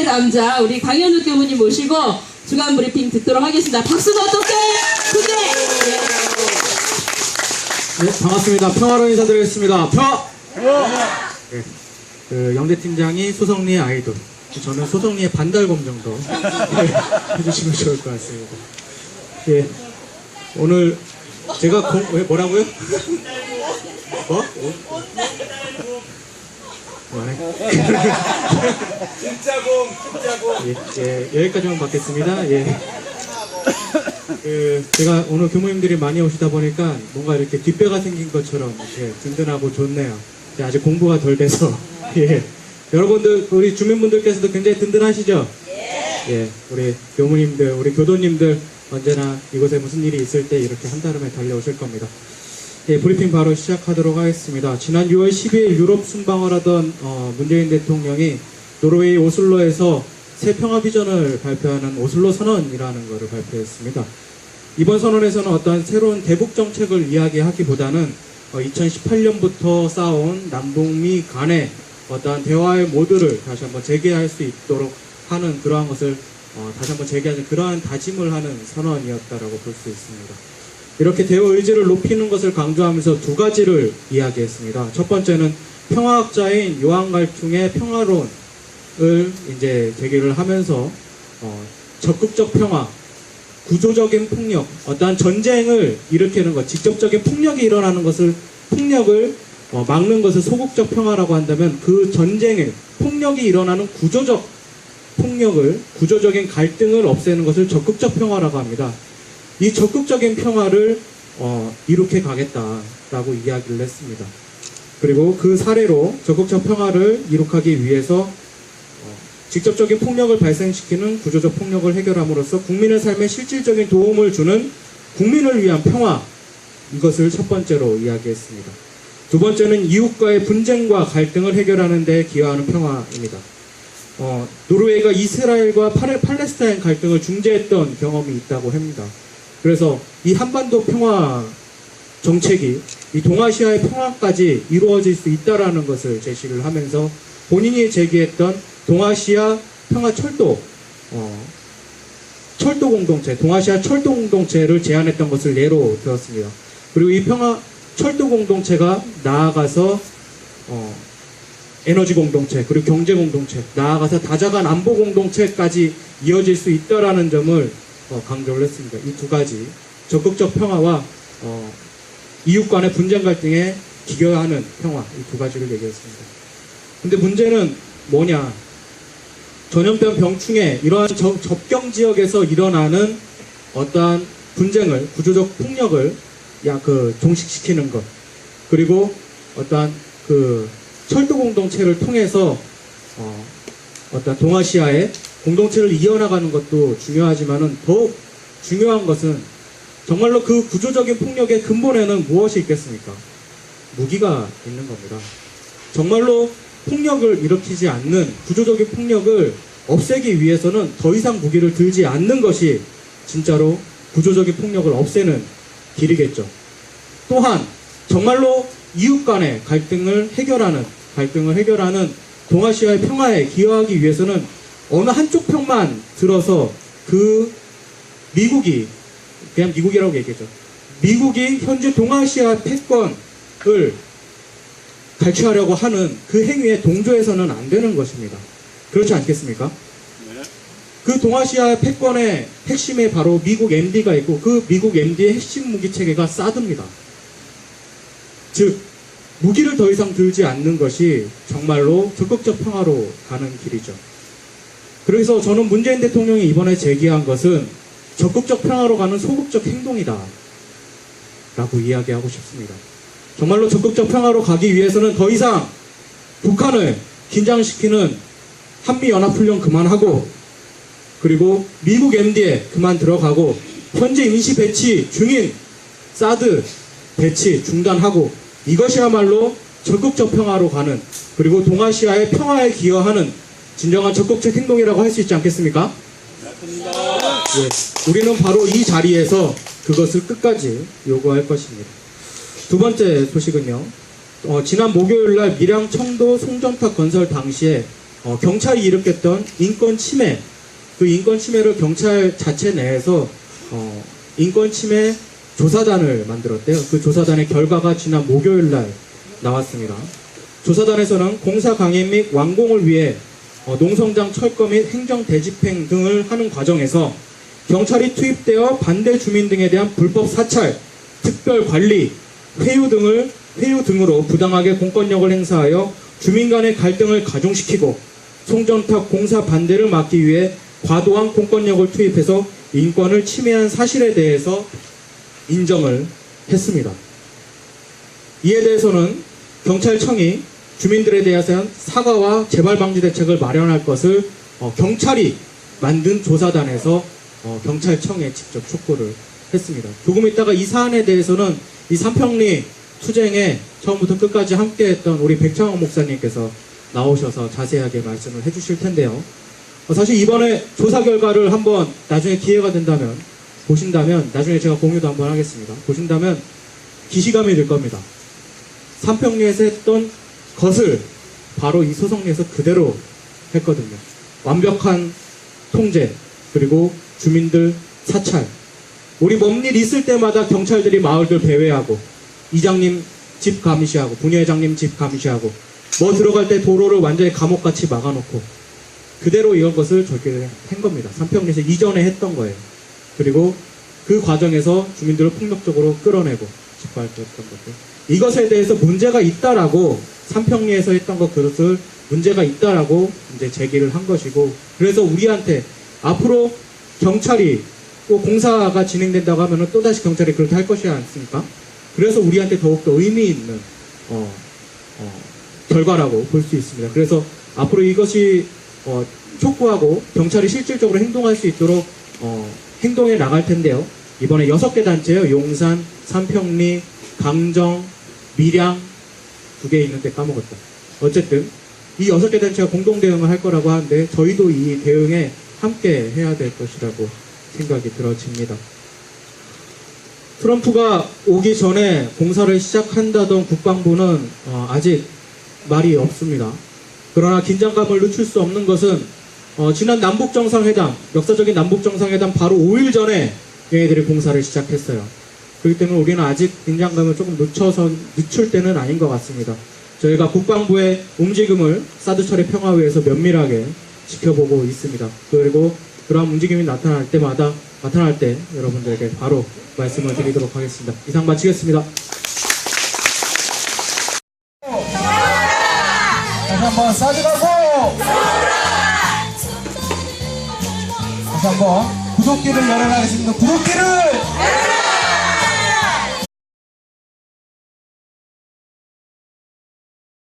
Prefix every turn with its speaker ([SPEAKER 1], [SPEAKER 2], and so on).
[SPEAKER 1] 남자 우리 강현욱 교무님 모시고 주간 브리핑 듣도록 하겠습니다. 박수가 어떻게 크게.
[SPEAKER 2] 네, 반갑습니다. 평화로 인사드리겠습니다. 네, 그 영대 팀장이 소성리의 아이돌, 저는 소성리의 반달곰 정도 해주시면 좋을 것 같습니다. 예, 오늘 제가 왜 뭐라고요? 뭐? 진짜공. 예, 여기까지만 받겠습니다. 예. 제가 오늘 교무님들이 많이 오시다 보니까 뭔가 이렇게 뒷배가 생긴 것처럼 이렇게 든든하고 좋네요. 아직 공부가 덜 돼서. 예. 여러분들, 우리 주민분들께서도 굉장히 든든하시죠? 예. 우리 교무님들, 우리 교도님들 언제나 이곳에 무슨 일이 있을 때 이렇게 한달음에 달려오실 겁니다. 예, 브리핑 바로 시작하도록 하겠습니다. 지난 6월 12일 유럽 순방을 하던 문재인 대통령이 노르웨이 오슬로에서 새 평화 비전을 발표하는 오슬로 선언이라는 것을 발표했습니다. 이번 선언에서는 어떤 새로운 대북 정책을 이야기하기보다는 2018년부터 쌓아온 남북미 간의 어떠한 대화의 모드를 다시 한번 재개할 수 있도록 하는 그러한 것을 다시 한번 재개하는 그러한 다짐을 하는 선언이었다라고 볼 수 있습니다. 이렇게 대화 의지를 높이는 것을 강조하면서 두 가지를 이야기했습니다. 첫 번째는 평화학자인 요한 갈퉁의 평화론을 이제 제기를 하면서 적극적 평화, 구조적인 폭력, 어떠한 전쟁을 일으키는 것, 직접적인 폭력이 일어나는 것을 폭력을 막는 것을 소극적 평화라고 한다면 그 전쟁의 폭력이 일어나는 구조적 폭력을, 구조적인 갈등을 없애는 것을 적극적 평화라고 합니다. 이 적극적인 평화를 이룩해 가겠다라고 이야기를 했습니다. 그리고 그 사례로 적극적 평화를 이룩하기 위해서 직접적인 폭력을 발생시키는 구조적 폭력을 해결함으로써 국민의 삶에 실질적인 도움을 주는 국민을 위한 평화, 이것을 첫 번째로 이야기했습니다. 두 번째는 이웃과의 분쟁과 갈등을 해결하는 데 기여하는 평화입니다. 노르웨이가 이스라엘과 팔레스타인 갈등을 중재했던 경험이 있다고 합니다. 그래서 이 한반도 평화 정책이 이 동아시아의 평화까지 이루어질 수 있다라는 것을 제시를 하면서 본인이 제기했던 동아시아 평화 철도 공동체, 동아시아 철도 공동체를 제안했던 것을 예로 들었습니다. 그리고 이 평화 철도 공동체가 나아가서 에너지 공동체, 그리고 경제 공동체, 나아가서 다자간 안보 공동체까지 이어질 수 있다라는 점을 강조를 했습니다. 이 두 가지, 적극적 평화와 이웃 간의 분쟁 갈등에 기여하는 평화, 이 두 가지를 얘기했습니다. 근데 문제는 뭐냐? 전염병 병충해, 이러한 접경 지역에서 일어나는 어떠한 분쟁을, 구조적 폭력을 종식시키는 것, 그리고 어떠한 철도 공동체를 통해서 어떤 동아시아의 공동체를 이어나가는 것도 중요하지만은 더욱 중요한 것은 정말로 그 구조적인 폭력의 근본에는 무엇이 있겠습니까? 무기가 있는 겁니다. 정말로 폭력을 일으키지 않는 구조적인 폭력을 없애기 위해서는 더 이상 무기를 들지 않는 것이 진짜로 구조적인 폭력을 없애는 길이겠죠. 또한 정말로 이웃 간의 갈등을 해결하는 동아시아의 평화에 기여하기 위해서는 어느 한쪽 편만 들어서 미국이, 그냥 미국이라고 얘기하죠. 미국이 현재 동아시아 패권을 갈취하려고 하는 그 행위에 동조해서는 안 되는 것입니다. 그렇지 않겠습니까? 네. 그 동아시아 패권의 핵심에 바로 미국 MD가 있고 그 미국 MD의 핵심 무기 체계가 사드입니다. 즉, 무기를 더 이상 들지 않는 것이 정말로 적극적 평화로 가는 길이죠. 그래서 저는 문재인 대통령이 이번에 제기한 것은 적극적 평화로 가는 소극적 행동이다 라고 이야기하고 싶습니다. 정말로 적극적 평화로 가기 위해서는 더 이상 북한을 긴장시키는 한미연합훈련 그만하고, 그리고 미국 MD에 그만 들어가고, 현재 임시 배치 중인 사드 배치 중단하고, 이것이야말로 적극적 평화로 가는, 그리고 동아시아의 평화에 기여하는 진정한 적극적 행동이라고 할 수 있지 않겠습니까? 예, 우리는 바로 이 자리에서 그것을 끝까지 요구할 것입니다. 두 번째 소식은요, 지난 목요일날 밀양 청도 송전탑 건설 당시에 경찰이 일으켰던 인권 침해, 그 인권 침해를 경찰 자체 내에서 인권 침해 조사단을 만들었대요. 그 조사단의 결과가 지난 목요일 날 나왔습니다. 조사단에서는 공사 강행 및 완공을 위해 농성장 철거 및 행정 대집행 등을 하는 과정에서 경찰이 투입되어 반대 주민 등에 대한 불법 사찰, 특별 관리, 회유 등으로 부당하게 공권력을 행사하여 주민 간의 갈등을 가중시키고 송전탑 공사 반대를 막기 위해 과도한 공권력을 투입해서 인권을 침해한 사실에 대해서 인정을 했습니다. 이에 대해서는 경찰청이 주민들에 대해서는 사과와 재발 방지 대책을 마련할 것을 경찰이 만든 조사단에서 경찰청에 직접 촉구를 했습니다. 조금 있다가 이 사안에 대해서는 이 삼평리 투쟁에 처음부터 끝까지 함께했던 우리 백창원 목사님께서 나오셔서 자세하게 말씀을 해주실 텐데요. 사실 이번에 조사 결과를 한번 나중에 기회가 된다면 보신다면, 나중에 제가 공유도 한번 하겠습니다. 보신다면 기시감이 들 겁니다. 삼평리에서 했던 것을 바로 이 소성리에서 그대로 했거든요. 완벽한 통제, 그리고 주민들 사찰. 우리 뭔 일 있을 때마다 경찰들이 마을들 배회하고, 이장님 집 감시하고, 분회장님 집 감시하고, 뭐 들어갈 때 도로를 완전히 감옥같이 막아놓고, 그대로 이런 것을 저렇게 한 겁니다. 삼평리에서 이전에 했던 거예요. 그리고 그 과정에서 주민들을 폭력적으로 끌어내고 짓밟았던 것들. 이것에 대해서 문제가 있다라고 삼평리에서 했던 그것을 문제가 있다라고 이제 제기를 한 것이고, 그래서 우리한테 앞으로 경찰이 또 공사가 진행된다고 하면은 또다시 경찰이 그렇게 할 것이지 않습니까? 그래서 우리한테 더욱더 의미 있는 결과라고 볼 수 있습니다. 그래서 앞으로 이것이 촉구하고 경찰이 실질적으로 행동할 수 있도록 행동해 나갈 텐데요. 이번에 6개 단체요. 용산, 삼평리, 강정, 밀양 2개 있는데 까먹었다. 어쨌든 이 6개 단체가 공동 대응을 할 거라고 하는데 저희도 이 대응에 함께 해야 될 것이라고 생각이 들어집니다. 트럼프가 오기 전에 공사를 시작한다던 국방부는 아직 말이 없습니다. 그러나 긴장감을 늦출 수 없는 것은 지난 남북정상회담, 역사적인 남북정상회담 바로 5일 전에 얘네들이 공사를 시작했어요. 그렇기 때문에 우리는 아직 긴장감을 조금 늦출 때는 아닌 것 같습니다. 저희가 국방부의 움직임을 사드철의 평화위에서 면밀하게 지켜보고 있습니다. 그리고 그러한 움직임이 나타날 때 여러분들에게 바로 말씀을 드리도록 하겠습니다. 이상 마치겠습니다.
[SPEAKER 3] 다시 한번 사드라고! 다시 한번 구독기를 열어가겠습니다. 구독기를!